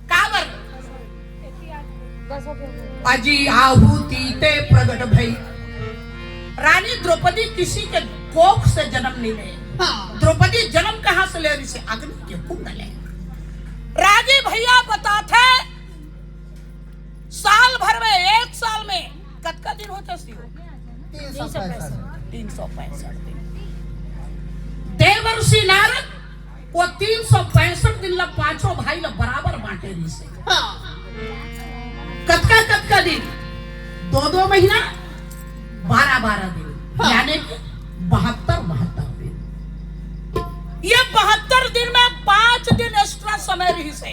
काबर अजी आहुति ते प्रगट भई। रानी द्रौपदी किसी के कोख से जन्म नहीं ले। द्रौपदी जन्म कहां से ले? इसे अग्नि के कुंड ले। राजी भैया बताते साल भर में, एक साल में कतका दिन होते? 365 दिन। देवर्षि नारद वो 365 दिन ला पांचों भाई ला बराबर बांटे रही से। कतका दिन? 2 महीना 12 दिन, यानी कि 72 दिन। ये 72 दिन में 5 दिन एक्स्ट्रा समय रही से।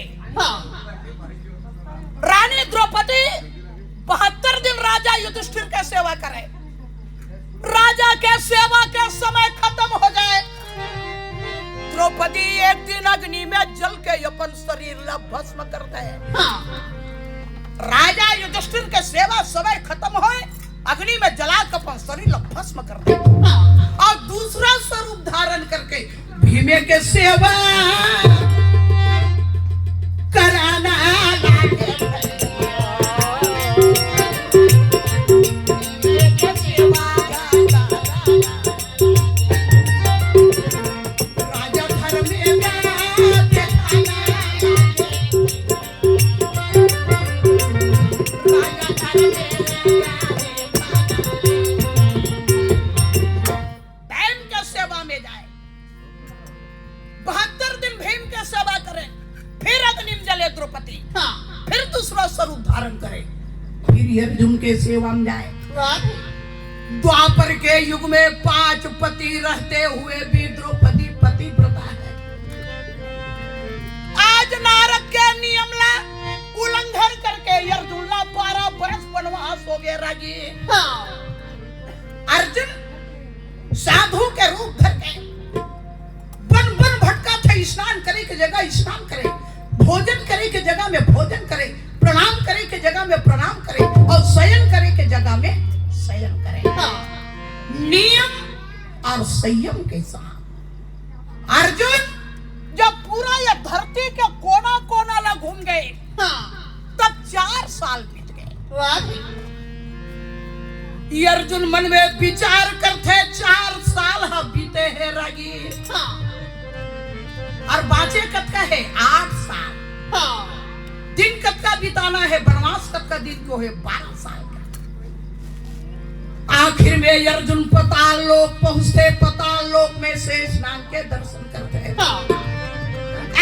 रानी द्रौपदी 72 दिन राजा युधिष्ठिर के सेवा करे। राजा के सेवा के समय खत्म हो जाए, द्रौपदी एक दिन अग्नि में जल के अपन शरीर ला भस्म कर दे। राजा युधिष्ठिर के सेवा समय खत्म होए, अग्नि में जला कर अपन शरीर ला भस्म कर दे और दूसरा स्वरूप धारण करके भीमे के सेवा कराना लागे। अर्जुन के सेवा में जाए। द्वापर के युग में 5 पति रहते हुए भी द्रौपदी पतिव्रता है। आज नारद के नियम ला उल्लंघन करके अर्जुन ला 12 वर्ष वनवास हो गया। राजी अर्जुन साधु के रूप धर के बन भटका थे। स्नान करे की जगह स्नान करे, भोजन करे की जगह में भोजन करे, प्रणाम करे की जगह में प्रणाम करे और शयन करे की जगह में शयन करे। नियम और संयम के साथ अर्जुन जब पूरा ये धरती के कोना कोना ला घूम गए, तब 4 साल बीत गए। ये अर्जुन मन में विचार करते 4 साल बीते हैं रागी, और बाचे कतका है 8 साल। दिन कतका बिताना है, वनवास कतका दिन को है 12 साल का। आखिर में अर्जुन पाताल लोक पहुंचते, पाताल लोक में शेष नाग के दर्शन करते हैं।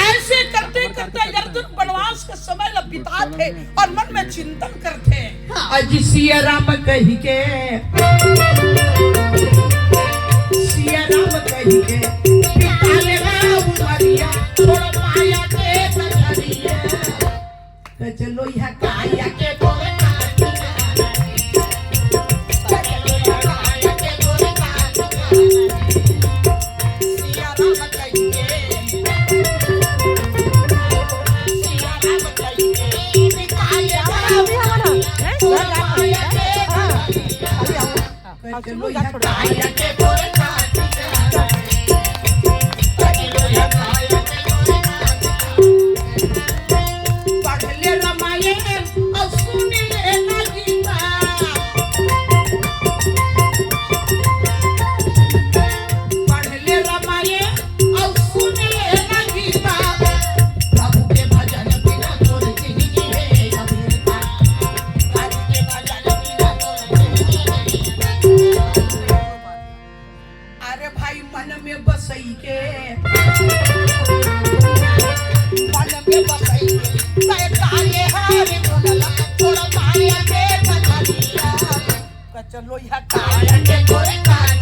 ऐसे करते करते अर्जुन वनवास के समय ला बिताते और मन में चिंतन करते। अजी सिया राम कही के, सिया राम कही के बिताले उमरिया छोड़ माया के नजरिया। चलो यहाँ काया के गोरे चलो यहाँ काया के गोरे काट चलो यहाँ काया के गोरे काट।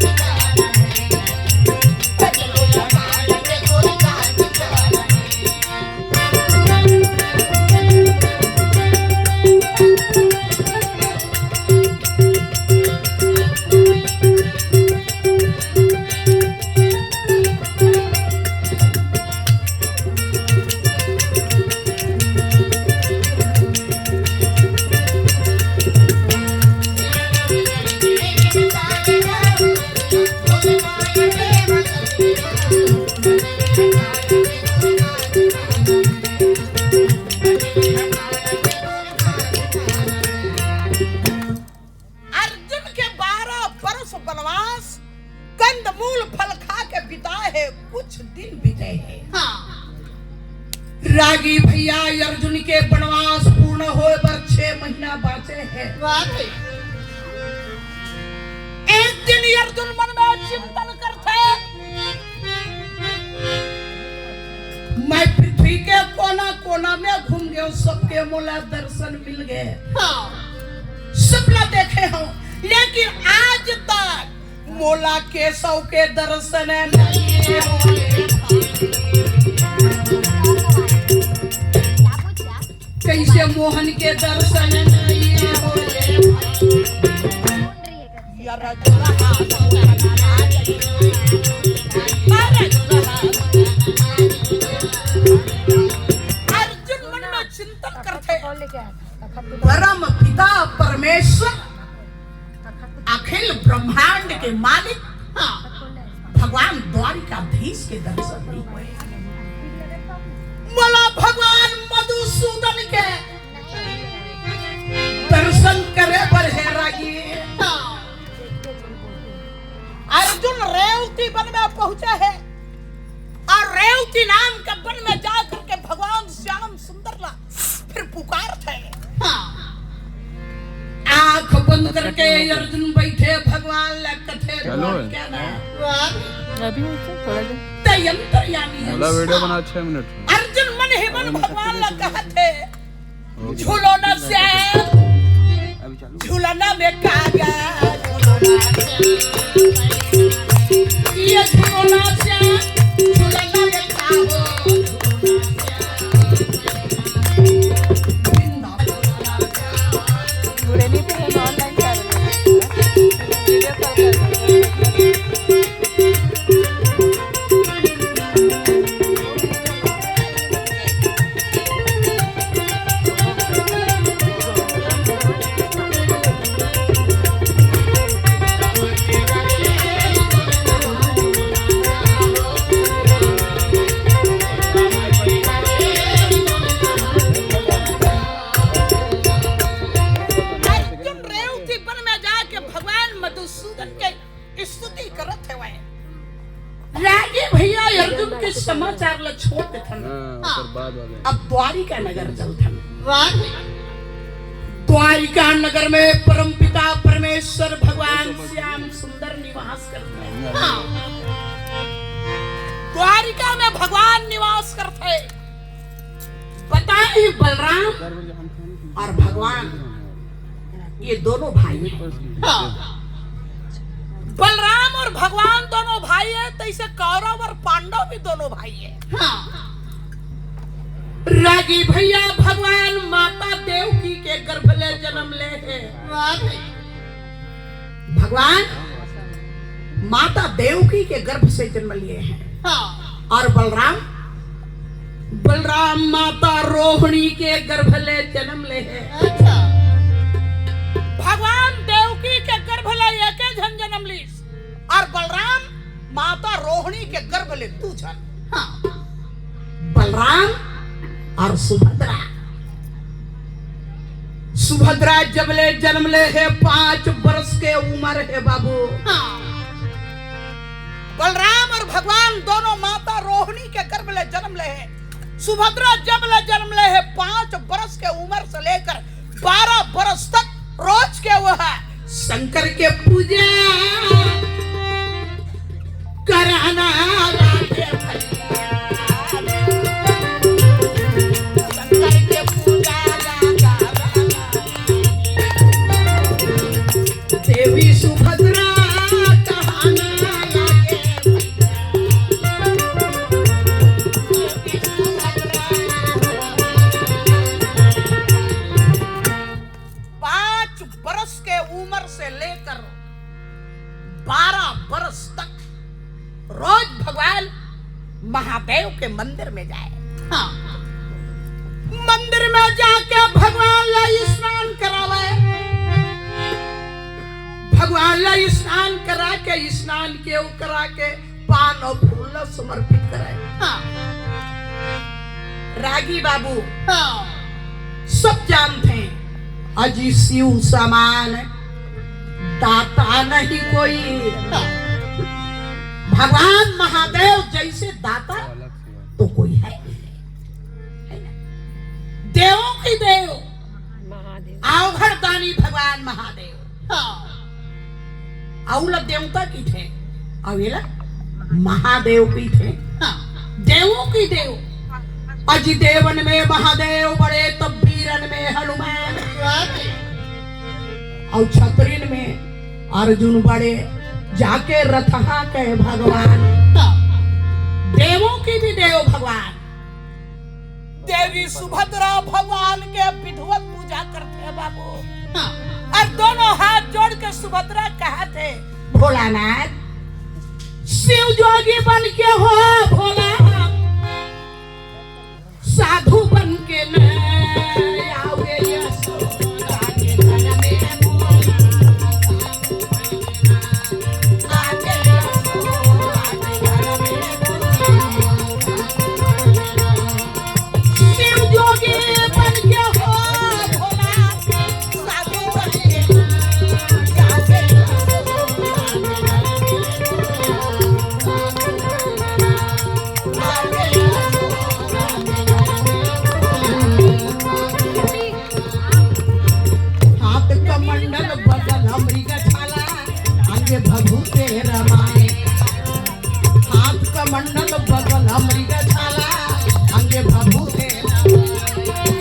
रागी भैया अर्जुन के वनवास पूर्ण होए पर 6 महीना बाचे हैं। एक दिन अर्जुन मन में चिंतन करते, मैं पृथ्वी के कोना कोना में घूम गए, सबके मोला दर्शन मिल गए, सपना देखे हूं, लेकिन आज तक मोला केशव के दर्शन नहीं हुए। कैसे मोहन के दर्शन नहीं हुए। अर्जुन मन में चिंतन करते, परम पिता परमेश्वर अखिल ब्रह्मांड के मालिक भगवान द्वारिकाधीश के दर्शन नहीं हुए। मला भगवान मधुसूदन के दर्शन करे पर है रागी। अर्जुन रेवती वन में पहुंचा है और रेवती नाम के वन में जाकर के भगवान श्याम सुंदर ला फिर पुकार थे। आंख बंद करके अर्जुन बैठे, भगवान लकथे क्या ना अभी थोड़ा तयंतरयामी है। वीडियो बना 6 मिनट। अर्जुन मन ही मन भगवान ला कहते, झूलो न श्याम झूलना में कागा, ये झूलो न श्याम झूलना में कागो। नहीं पे ऑनलाइन कर रहे हैं, वीडियो कॉल कर रहे हैं। समाचार ल छोड़ देथन। अब द्वारिका नगर चलथन। द्वारिका नगर में परमपिता परमेश्वर भगवान श्याम सुंदर निवास करते हैं। द्वारिका में भगवान निवास करते। बताए बलराम और भगवान ये दोनों भाई हैं। बलराम और भगवान दोनों भाई है, तो इसे कौरव और पांडव भी दोनों भाई है। रागी भैया भगवान माता देवकी के गर्भ ले जन्म ले है। भगवान माता देवकी के गर्भ से जन्म लिए हैं। और बलराम माता रोहिणी के गर्भ ले जन्म ले है। भगवान देवकी के गर्भ ले एक जन जन्म ली और बलराम माता रोहिणी के गर्भ ले 2 जन। बलराम और सुभद्रा जब ले जन्म ले है 5 वर्ष के उम्र है बाबू। बलराम और भगवान दोनों माता रोहिणी के गर्भ ले जन्म ले है। सुभद्रा जब ले जन्म ले है 5 वर्ष के उम्र से लेकर 12 वर्ष तक रोज के वह शंकर के पूजा कराना लागे शंकर के पूजा देवी सुभद्रा कहाना लागे। 5 वर्ष के उम्र से लेकर 12 वर्ष तक रोज भगवान महादेव के मंदिर में जाए। मंदिर में जाके भगवान ला स्नान करावे। भगवान ला स्नान करा के पान और फूल समर्पित कराए। रागी बाबू सब जानते हैं, अजी शिव समान दाता नहीं कोई। भगवान महादेव जैसे दाता तो कोई है नहीं। की देव महादेव अवघड़ दानी भगवान महादेव औला देवता की थे अवेला महादेव की थे देवों की देव अजी देवन में महादेव बड़े तब वीरन में हनुमान और छतरीन में अर्जुन बड़े जाके रथहा के भगवान देवों की भी देव भगवान देवी सुभद्रा भगवान के विधिवत पूजा करते हैं बाबू और दोनों हाथ जोड़ के सुभद्रा कहा थे भोलानाथ शिव जोगी बन के हो भोला साधु बन के न आओगे यशोदा के घर में भोला आगे यशोदा के घर में शिव जोगी बन के हो भोला साधु बन के आगे हाथ कमंडल बगल मृग छाला अंगे भभूते रमाए हाथ कमंडल बगल मृग छाला अंगे भभूते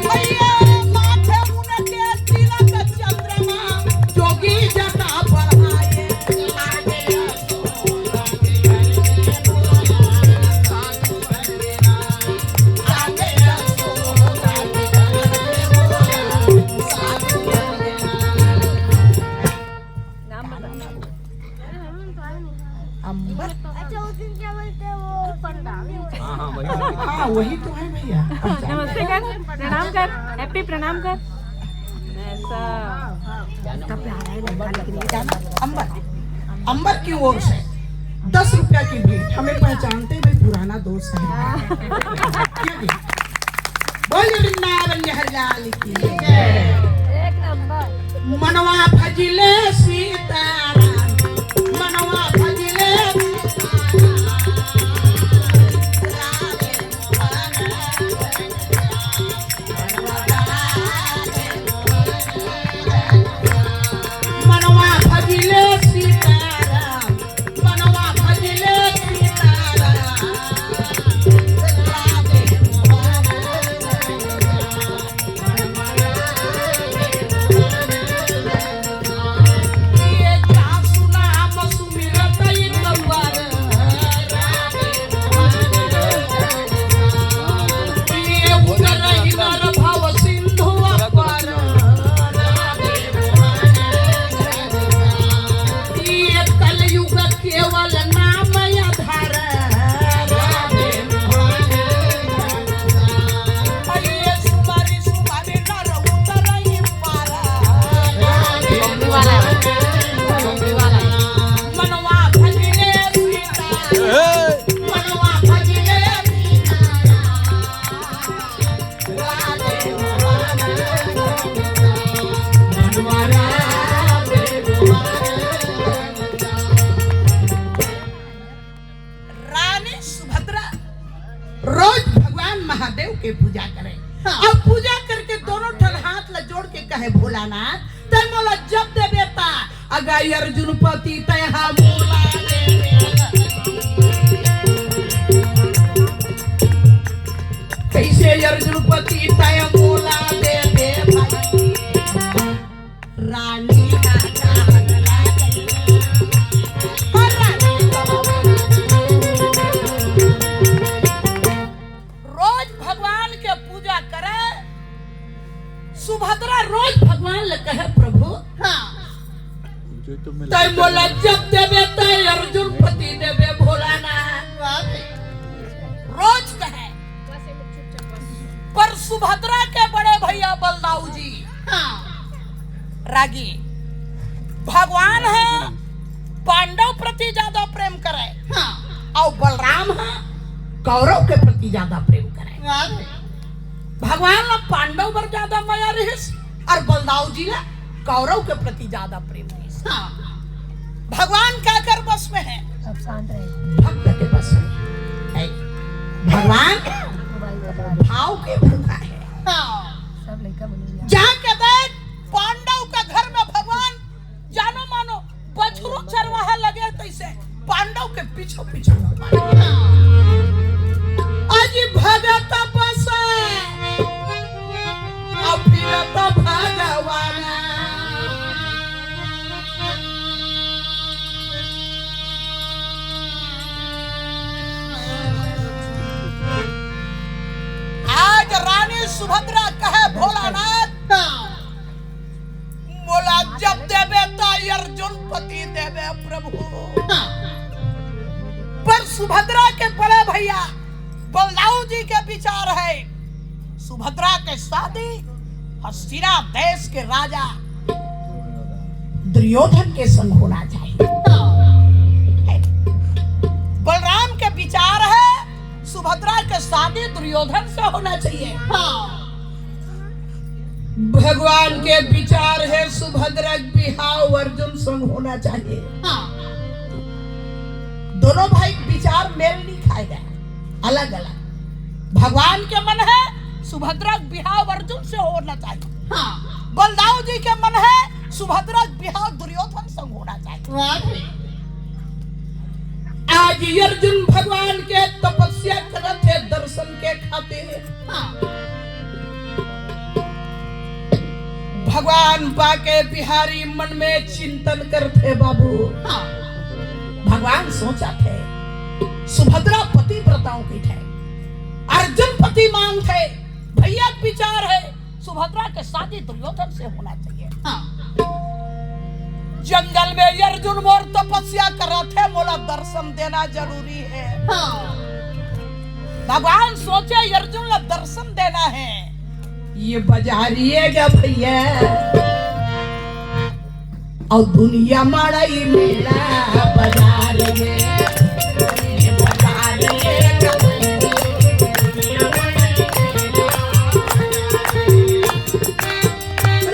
भैया माथे उनके तिलक चंद्रमा जोगी जटा बढ़ाए आगे यशोदा के घर में भोला साधु बनेना आगे यशोदा के घर में भोला साधु बनेना नाम बता अंबर अच्छा उस दिन क्या बोलते हैं वो पंडाल हाँ वही तो है भैया नमस्ते कर प्रणाम कर हैप्पी प्रणाम कर ऐसा अंबर अंबर की ओर से 10 रुपया की भेंट हमें पहचानते भाई पुराना दोस्त है क्यों जी? बोलिए वृंदावन हरियाली की एक नंबर मनवा भजिले सीताराम मनवा भजिले मनवा भजिले सीताराम मनवा भजिले सीताराम राधे ये क्या सुना मसुमिरत इंदवर राधे ये उदर हिनर भव सिंधु अपर राधे ये कलयुग केवल नाम आधार राधे ये सुमारी सुमारी नर उतर पार राधे मनवा भजले सीता मनवा भजले सीता राधे मनवा राधे रानी सुभद्रा रोज भगवान महादेव के पूजा करे और पूजा करके दोनों ठन हाथ ल जोड़ के कहे भोलानाथ तय मोला जब दे बेटा अगर अर्जुन पति तय हा मोला दे कैसे अर्जुन पति तय मोला दे दे भाई रानी का चाहत लागे और रानी रोज भगवान के पूजा करे सुभद्रा रोज भगवान ले कहे प्रभु तय मोला जब देवे तय अर्जुन पति देवे भोलानाथ रोज कहे पर सुभद्रा के बड़े भैया बलदाऊ जी रागी भगवान है पांडव प्रति ज्यादा प्रेम करे और बलराम है कौरव के प्रति ज्यादा प्रेम करे भगवान ला पांडव पर ज्यादा माया रहिस और बलदाऊ जी ला कौरव के प्रति ज्यादा प्रेम रहिस भगवान का कर बस में है सब शांत रहे भक्त के बस में है भगवान भाव के भूखा है सब जाके देख पांडव का घर में भगवान जानो मानो बछरू चरवाहा लगे तैसे पांडव के पीछे पीछे आज भगत बसे अभिरत भगवान आज रानी सुभद्रा कहे भोलानाथ बोला जब देवे ताई अर्जुन पति देवे प्रभु पर सुभद्रा के बड़े भैया बलदाऊ जी के विचार है सुभद्रा के शादी हस्तिना देश के राजा दुर्योधन के संग होना चाहिए। बलराम के विचार है सुभद्रा के शादी दुर्योधन से होना चाहिए। भगवान के विचार है सुभद्रा बिहाव अर्जुन संग होना चाहिए। दोनों भाई विचार मेल नहीं खाएगा, अलग अलग। भगवान के मन है सुभद्रा बिहाव अर्जुन से होना चाहिए। बलदाऊ जी के मन है सुभद्रा बिहाव दुर्योधन संग होना चाहिए। आज अर्जुन भगवान के तपस्या करते थे दर्शन के खातिर। भगवान बाके बिहारी मन में चिंतन करते बाबू। भगवान सोचा थे सुभद्रा पति व्रताओं की थे, अर्जुन पति मान थे। भैया विचार है सुभद्रा के शादी दुर्योधन से होना चाहिए। जंगल में अर्जुन मोर तपस्या कर रहे थे, बोला दर्शन देना जरूरी है। भगवान सोचे अर्जुन का दर्शन देना है, ये बजारिएगा भैया और दुनिया मड़ई मेला बाजार में ये बजारिएगा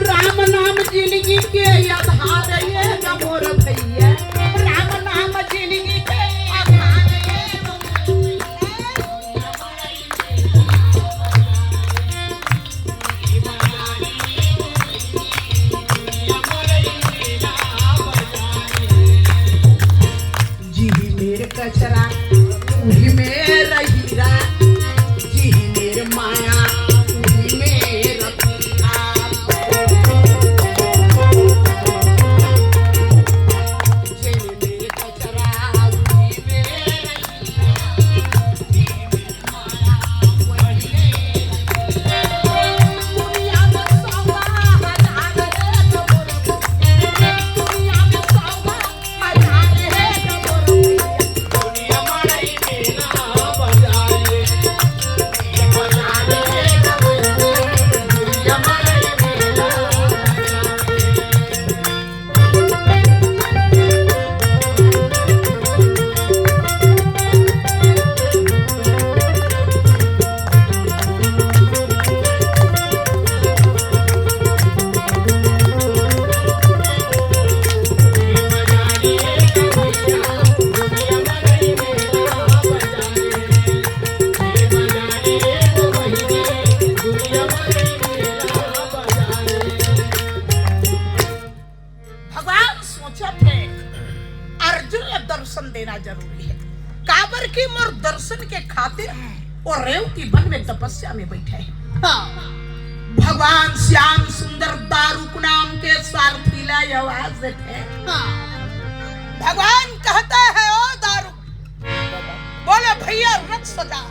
राम नाम जिंदगी के आधार ये मोर भैया, राम नाम जिंदगी के आधार जी मेरे कचरा उही मेरा हीरा, जी मेरे माया उही मेरा पीरा। जी मेरे कचरा उही मेरा हीरा, जी मेरे माया वही मेरा। दुनिया में सौवा हजार है कबूर, दुनिया में सौवा हजार है कबूर। दुनिया मड़ई मेला बाजार में बाजार है कबूर, दुनिया मड़ई मेला भगवान सोचा थे अर्जुन का दर्शन देना जरूरी है। काबर की मोर दर्शन के खातिर और रेवती वन में तपस्या में बैठे हैं। भगवान श्याम सुंदर दारुक नाम के सारथी ला आवाज थे। भगवान कहता है ओ दारुक, बोले भैया रथ सजा,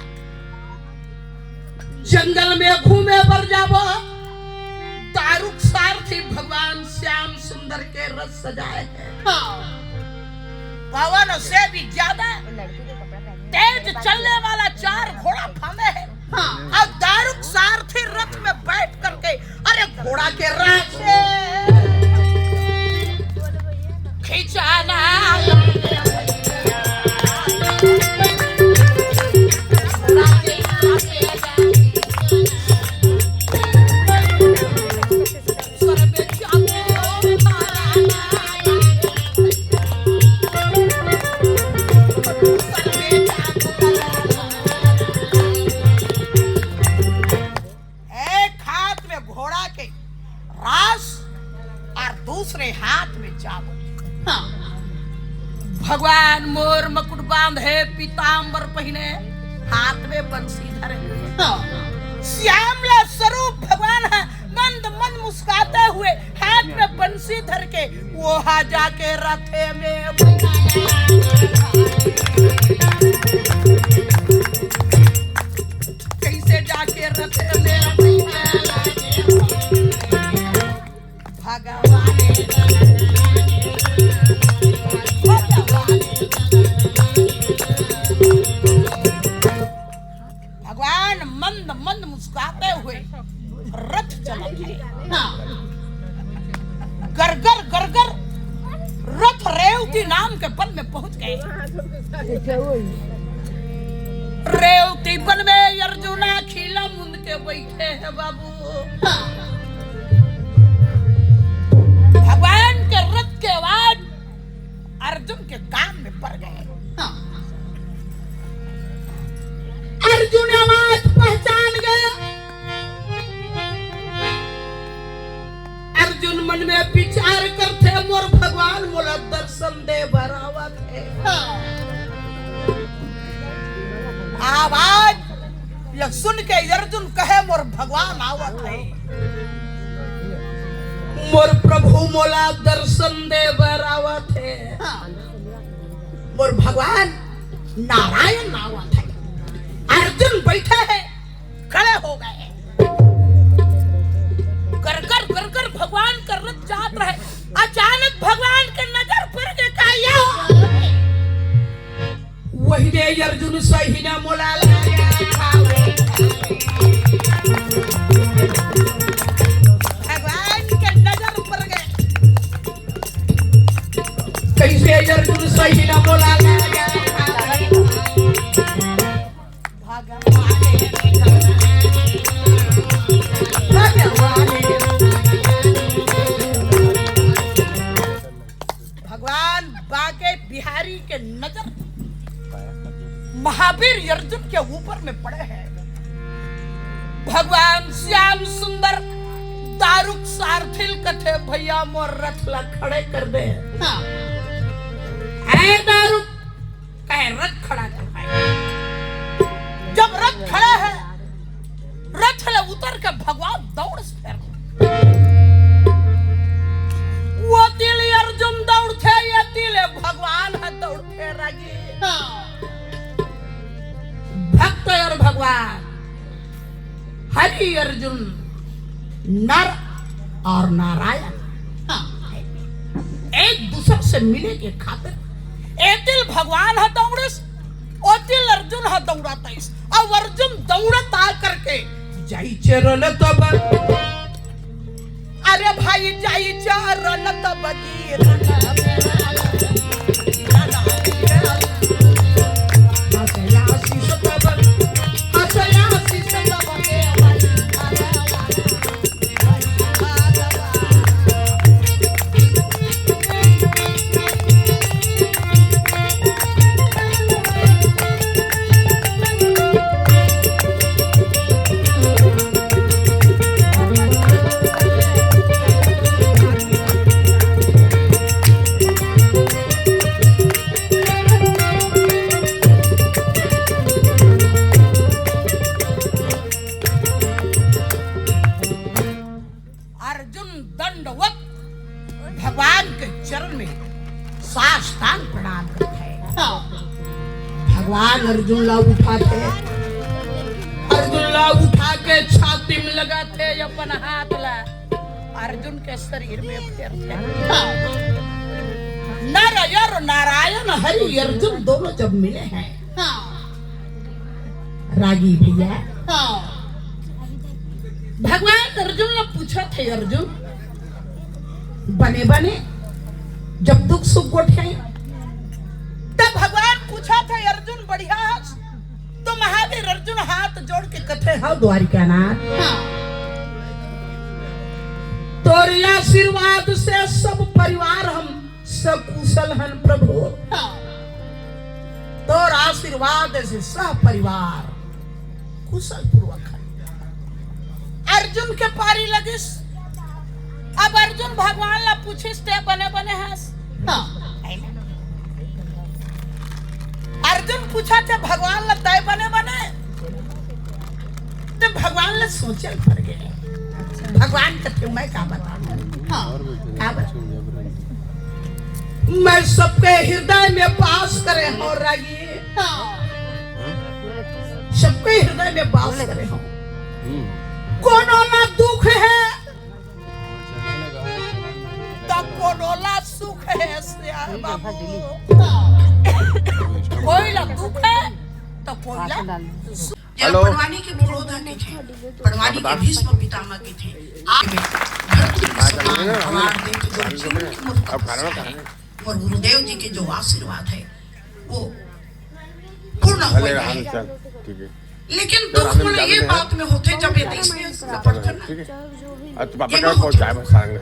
जंगल में घूमे पर जाबो। दारुक सारथी भगवान श्याम सुंदर के रथ सजाए हैं। पवन से भी ज्यादा तेज चलने वाला 4 घोड़ा फांदे है। अब दारुक सारथी रथ में बैठ करके अरे घोड़ा के राह से खिंचाना एक हाथ में घोड़ा दूसरे हाथ में चावल। हाँ। भगवान मोर मकुट बांधे, पीतांबर पहने, हाथ में बंसी धरे। हाँ। श्यामला स्वरूप भगवान है, मंद मंद मुस्कुराते हुए हाथ में बंसी धर के वो हा जाके रथे में कैसे जाके रथे में भगवान मंद मंद मुस्कुराते हुए रथ चला गए। हाँ। गरगर गरगर रथ रेवती नाम के वन में पहुंच गए। रेवती वन में अर्जुना खीला मुंद के बैठे हैं बाबू। हाँ। भगवान के रथ के आवाज अर्जुन के कान में पड़ गए। हाँ। अर्जुन आवाज पहचान गया। अर्जुन मन में विचार करते मोर भगवान मोला दर्शन दे बरावत है। हाँ। आवाज यह सुन के अर्जुन कहे मोर भगवान आवत है। मोर प्रभु मोला दर्शन दे बरावत है। हाँ। मोर भगवान नारायण आवत है। अर्जुन बैठे हैं, खड़े हो गए। गरगर गरगर भगवान का रथ जात रहे। अचानक भगवान के नजर पड़ के कहा वही दे अर्जुन सही न मोला लगा। भगवान के नजर पड़ गए। कैसे अर्जुन सही न मोला लगा। भगवान बाके बिहारी के नजर महावीर अर्जुन के ऊपर में पड़े हैं। भगवान श्याम सुंदर दारुक सारथिल कथे भैया मोर रथ ला खड़े कर दे। हाँ। ऐ दारुक कहे रथ खड़ा कर पाए। जब रथ खड़ा है, रथ ले उतर के भगवान दौड़ से फिर वो तिल अर्जुन दौड़ते, ये तिल भगवान है दौड़ते रगे। भक्त और भगवान हरि अर्जुन नर और नारायण एक दूसरे से मिले के खातिर एतिल भगवान है दौड़स, ओतिल अर्जुन है दौड़ाता इस। अब अर्जुन दौड़त आ करके जाई चरण तब, अरे भाई जाई चरण तब भगवान के चरण में साष्टांग प्रणाम करते हैं। भगवान अर्जुन ला उठाते, अर्जुन ला उठा के छाती में लगाते, अपन हाथ ला अर्जुन के शरीर में फेरते। नर और नारायण हरि अर्जुन दोनों जब मिले हैं रागी भैया, भगवान अर्जुन ने पूछा थे अर्जुन बने बने जब दुख सुख गोठे, तब भगवान पूछा था अर्जुन बढ़िया तो महावीर अर्जुन हाथ जोड़ के कथे हाँ द्वारिका नाथ, तोरे आशीर्वाद से सब परिवार हम सब कुशल हन प्रभु। तोर आशीर्वाद से सब परिवार कुशल पूर्वक है। अर्जुन के पारी लगिस। अब जब अर्जुन भगवान ला पूछिस ते बने बने हंस अर्जुन पूछा थे भगवान ला तय बने बने तो भगवान ला सोचल पड़ गए भगवान कहते मैं का बता मैं सबके हृदय में वास करे हो रागी सबके हृदय में वास करे हो कोनो ना दुख है तो कोनो ला सुख है बाबू कोई ला दुख है तो कोई ला पड़वानी के पुरोधा के थे पड़वानी के भीष्म पितामह के थे और गुरुदेव जी के जो आशीर्वाद है वो पूर्ण हो गया है लेकिन दुख में ये बात में होते जब ये देश में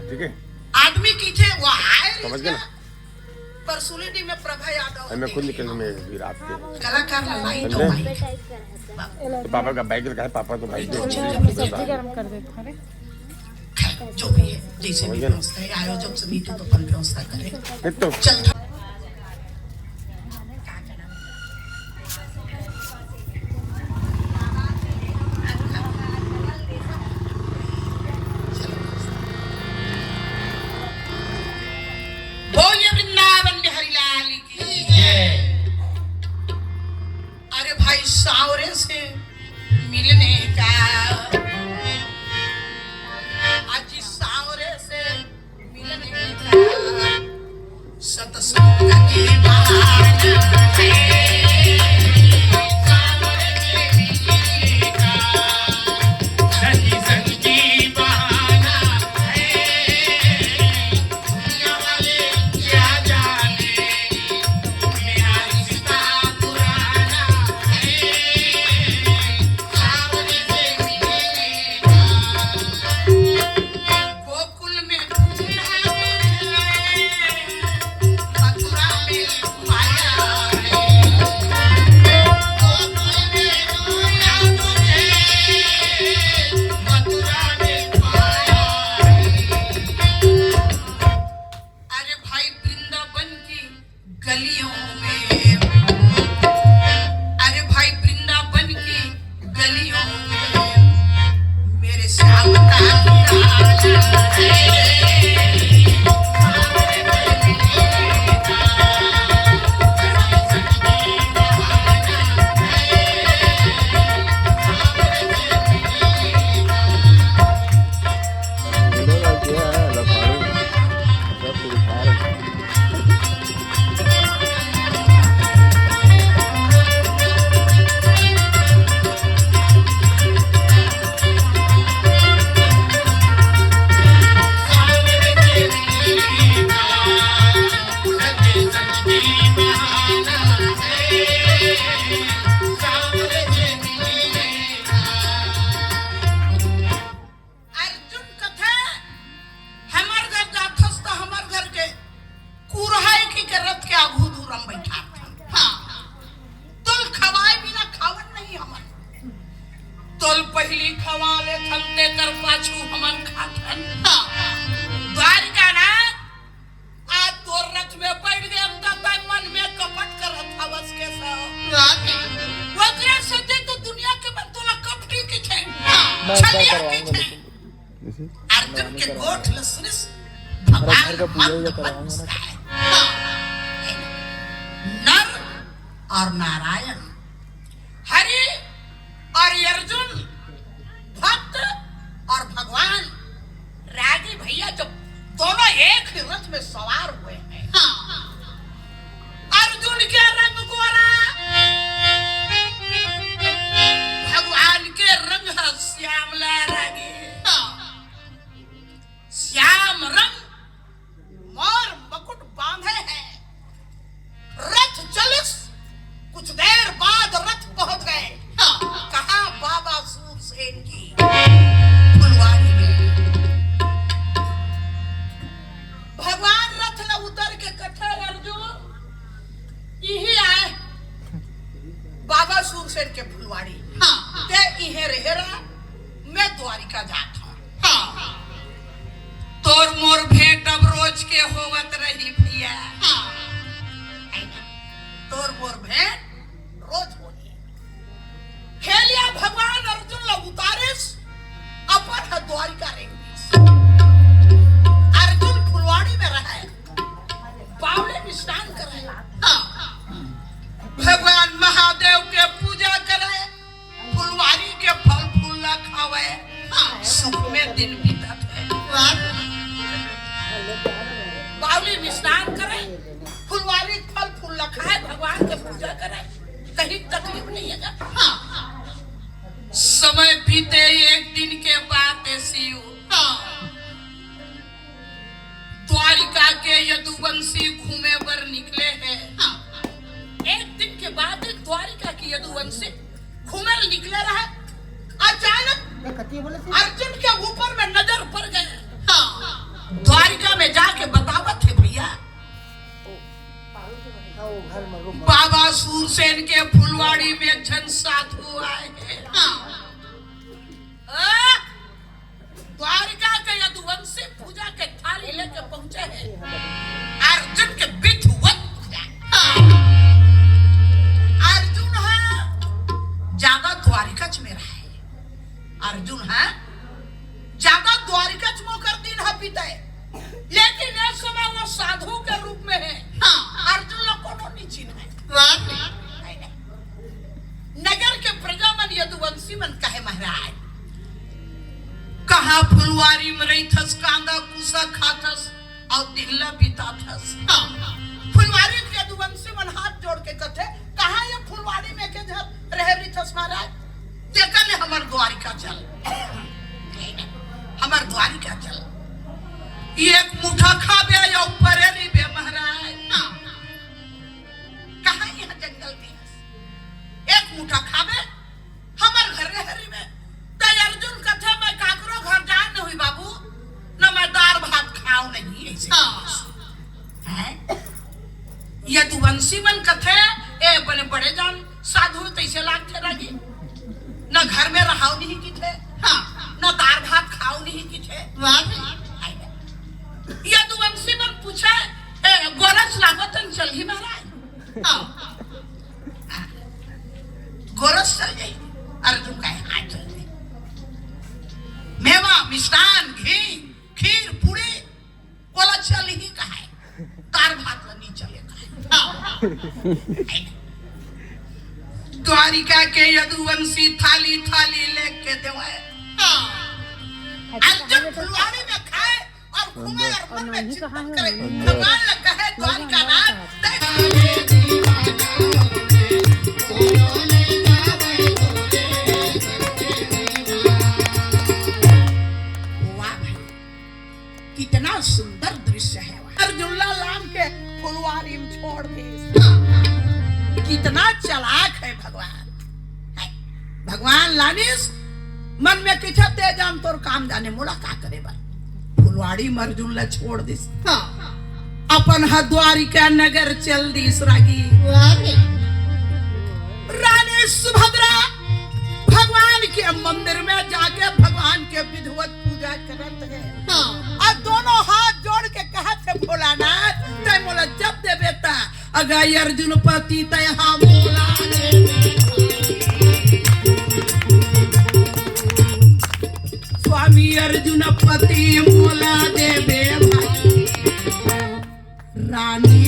ठीक है आदमी की थे वो आए समझ गए ना परसुलिटी में प्रभा यादव मैं खुद निकल में भी रात के कलाकार लाइन तो भाई पापा का बाइक का है पापा तो बाइक सब्जी गरम कर दे खाने जो भी है जैसे भी व्यवस्था है आयोजक समिति तो अपन व्यवस्था करे तो चल सावरे से मिलने का आज सावरे से मिलने का सत्संग की बहाना है सावरे से मिलने का सत्संग की बहाना है दुनिया वाले क्या जाने मेरा रिश्ता पुराना गोकुल में मथुरा में पाया मथुरा में पाया अरे भाई वृंदावन की गलियों में अरे भाई वृंदावन की गलियों में मेरे श्याम तोल पहली खवाले थमते कर पाछू हमन खाथन द्वारिका नाथ आज तोर रथ में बैठ गए तब मन में कपट करत हवस के सब वगैरह सदे तो दुनिया के मन तोला कपटी की थे छलिया की थे अर्जुन के गोठ लसरिस भगवान का पूजा करवाना नर और नारायण हरि और अर्जुन भक्त और भगवान रागी भैया जब दोनों एक ही रथ में सवार हुए हैं अर्जुन के रंग गोरा भगवान के रंग श्यामला रागी श्याम रंग मोर मकुट बांधे हैं रथ चलिस कुछ देर बाद रथ पहुंच गए कहा बाबा सूरसेन की फुलवारी में भगवान रथ न उतर के कथे अर्जुन यही आए बाबा सूरसेन के फुलवारी ते इहे रहेरा मैं द्वारिका जात हूं तोर द्वारिका रहेंगे। अर्जुन फुलवाड़ी में रहे, बावले में स्नान करे, भगवान महादेव के पूजा करे, फुलवारी के फल फूल खावे, सुख में दिन बीतत है। बावली में स्नान करे, फुलवारी फल फूल खाए, भगवान के पूजा करे, कहीं तकलीफ नहीं है। समय बीते एक दिन के बाद ऐसी द्वारिका के यदुवंशी घूमे बर निकले हैं। एक दिन के बाद द्वारिका की यदुवंशी घूमे निकले रहे, अचानक अर्जुन के ऊपर में नजर पड़ गए। द्वारिका में जाके बतावत है भैया बाबा सूरसेन के फुलवाड़ी में एक जन साधु आए हैं। द्वारिका के यदुवंशी पूजा के थाली लेके पहुंचे हैं। अर्जुन के विधिवत अर्जुन है ज्यादा द्वारिका में रहे, अर्जुन है ज्यादा द्वारिका मोकर दिन है बीते, लेकिन इस समय वो साधु के रूप में है। अर्जुन लोग को नहीं चिन्ह है। नगर के प्रजा मन यदुवंशी मन कहे महाराज कहा फुलवारी में रही थस, कांदा कुसा खाथस और दिल्ला बीता थस। फुलवारी के यदुवंशी मन हाथ जोड़ के कहते कहा ये फुलवारी में के घर रह रही थस महाराज, देखा ले हमार द्वारिका चल, हमार द्वारिका चल, एक मुठा खाबे या ऊपर नहीं बे महाराज। कहा यहाँ जंगल में एक मुठा खाबे हमार घर रह में, तो अर्जुन कथे मैं काकरो घर जा न हुई बाबू, न मैं दाल भात खाऊं नहीं ऐसे हैं। यदुवंशी मन कथे ए बने बड़े जान साधु तैसे लागते रही, न घर में रहाव नहीं की थे, न दाल भात खाओ नहीं की थे। यदुवंशी मन पूछे गोरस लागतन चल ही महाराज, गोरस चल गई। अर्जुन कहे हाँ चल गई, मेवा मिष्टान घी खीर पूरी बोला चल ही कहे, दाल भात नहीं चले कहे। द्वारिका के यदुवंशी थाली थाली लेके देवे, अर्जुन फुलवाड़ी में खाए और घूमे और मन में चिंतन करे, भगवान लग कहे द्वारिका नाथ वाह भाई कितना सुंदर दृश्य है। अर्जुन लाम के फुलवारी में छोड़ दी, कितना चालाक है भगवान। भगवान लानिस मन में किछा ते जान तोर काम जाने मोला का करे बा, फुलवाड़ी में अर्जुन ला छोड़ दिस, अपन द्वारिका नगर चल दिस रागी। रानी सुभद्रा भगवान के मंदिर में जाके भगवान के विधिवत पूजा करत है, और दोनों हाथ जोड़ के कहा थे भोलानाथ तय मोला जब दे बेटा अगर अर्जुन पति तय हाँ मोला स्वामी अर्जुन पति मोला देवे भाई, रानी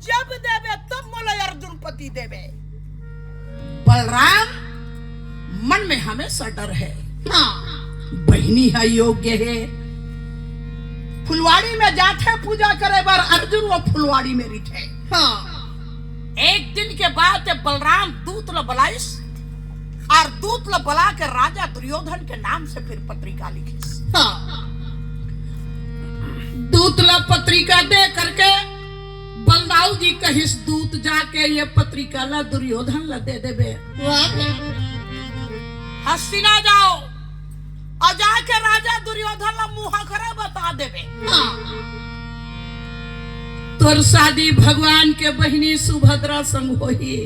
जब देवे तब मोला अर्जुन पति देवे। बलराम मन में हमेशा डर है, बहनी है योग्य है, फुलवाड़ी में जाते पूजा करे बार अर्जुन वो फुलवाड़ी में रिठे। एक दिन के बाद बलराम दूत ल बलाइस और दूत ल बला के राजा दुर्योधन के नाम से फिर पत्रिका लिखिस। दूत ल पत्रिका दे करके बलदाऊ जी कहिस दूत जाके ये पत्रिका ला दुर्योधन ला दे देबे, हस्तिना जाओ और जाके राजा दुर्योधन ला मुहा खरा बता देबे तोर शादी भगवान के बहिनी सुभद्रा संग होही,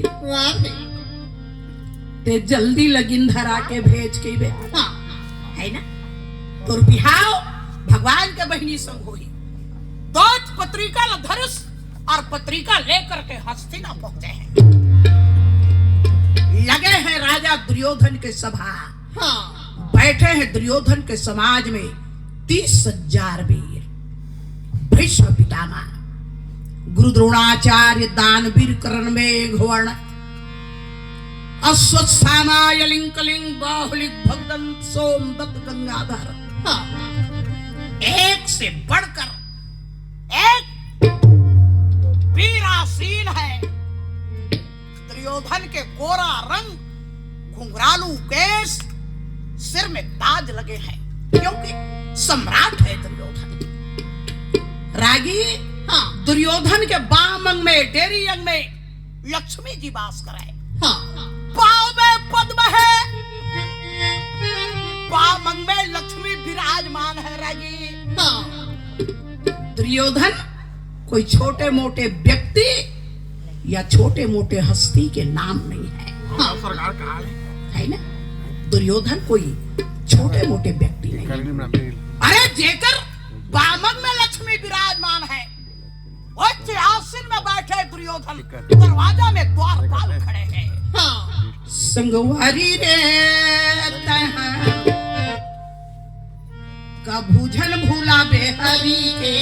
ते जल्दी लगिन धरा के भेज के बे है ना, तोर बिहाव भगवान के बहिनी संग होही। तो पत्रिका ला धरस और पत्रिका लेकर के हस्तिना पहुंचे हैं। लगे हैं राजा दुर्योधन के सभा। हाँ, बैठे हैं दुर्योधन के समाज में 30,000 वीर, भीष्म पितामह, गुरु द्रोणाचार्य, दानवीर कर्ण मेघवर्ण, अश्वत्थामा, यलिंकलिंग, बाहुलिक, भगदंत, सोमदत्त, गंगाधर। हाँ, एक से बढ़कर एक वीरासीन है। दुर्योधन के गोरा रंग, घुंघरालू केस, सिर में ताज लगे हैं, क्योंकि सम्राट है दुर्योधन। रागी, हाँ, दुर्योधन के बाम अंग में, डेरी अंग में लक्ष्मी जी वास करे। हाँ, पाँव में पद्म है, बाम अंग में लक्ष्मी विराजमान है। रागी, हाँ, दुर्योधन कोई छोटे मोटे व्यक्ति या छोटे मोटे हस्ती के नाम नहीं है। हाँ, सरकार कहा है ना, दुर्योधन कोई छोटे मोटे व्यक्ति नहीं। अरे जेकर बामन में लक्ष्मी विराजमान है, उच्च आसन में बैठे दुर्योधन, दरवाजा में द्वारपाल खड़े हैं। हाँ, संगवारी रे कभूझन भूला बेहरी के,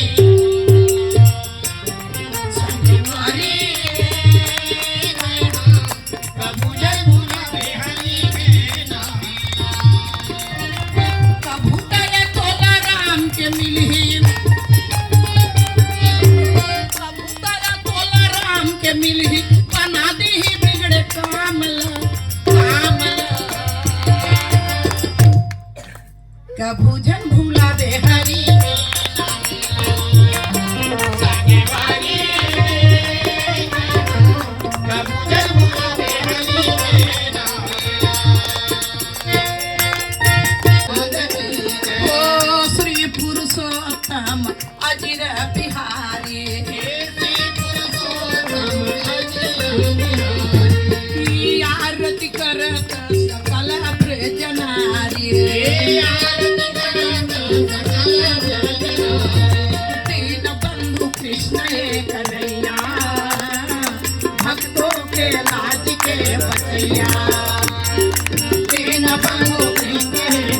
मिली बना दी ही बिगड़े कभूझन भूला दे हरी श्री पुरुषोत्तम अजिर बिहारी आरती करत सकल प्रजनारी दीन बंधु कृष्ण कन्हैया भक्तों के लाज के बचैया दीन बंधु कृष्ण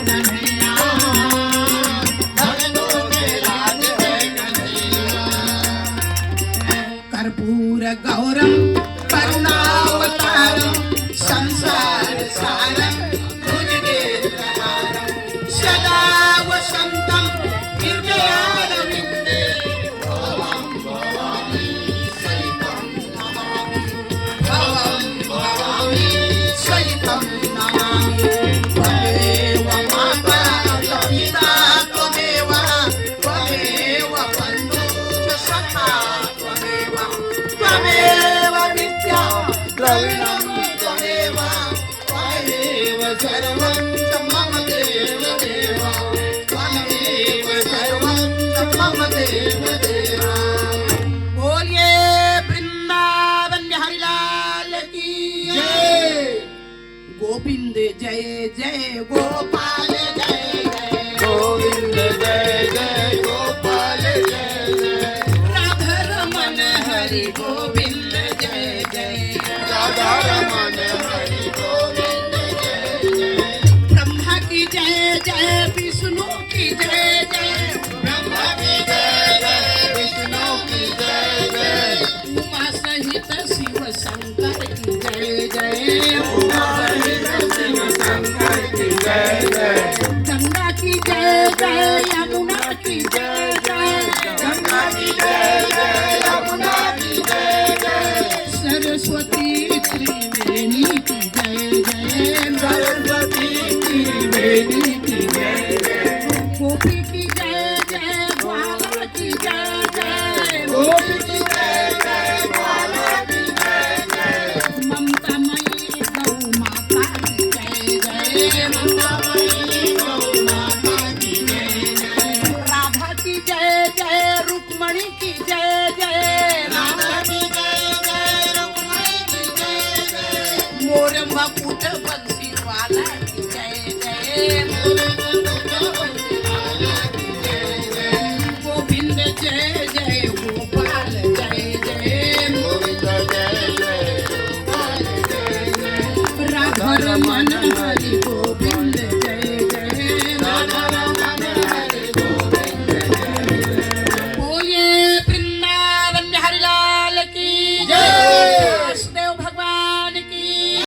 कन्हैया भक्तों के लाज के कन्हैया कर्पूर गौरम करुणावतारम संसार सारम भुजगेन्द्रहारम सदा वसंतम हृदयारविंदे भवं भवामि सहितं नमामि भवं भवामि सहितं नमामि त्वमेव माता पिता त्वमेव त्वमेव बन्धुश्च सखा त्वमेव विद्या द्रविणं त्वमेव सर्वं मम देव देव त्वमेव सर्वं मम देव देव। बोलिए वृंदावन बिहारी लाल की जय। गोविंद जय जय गोपाल जय जय गोविंद जय जय गोपाल जय जय राधा रमन हरि गोविंद जय जय राधा रमन हरि गोविंद जय जय ब्रह्मा की जय जय विष्णु की जय जय ब्रह्मा की जय जय विष्णु की जय जय उमा सहित शिव शंकर की जय जय उमा सहित शिव शंकर की जय जय गंगा की जय जय यमुना की जय जय गंगा की जय जय यमुना की जय जय सरस्वती त्रिवेणी की जय जय सरस्वती त्रिवेणी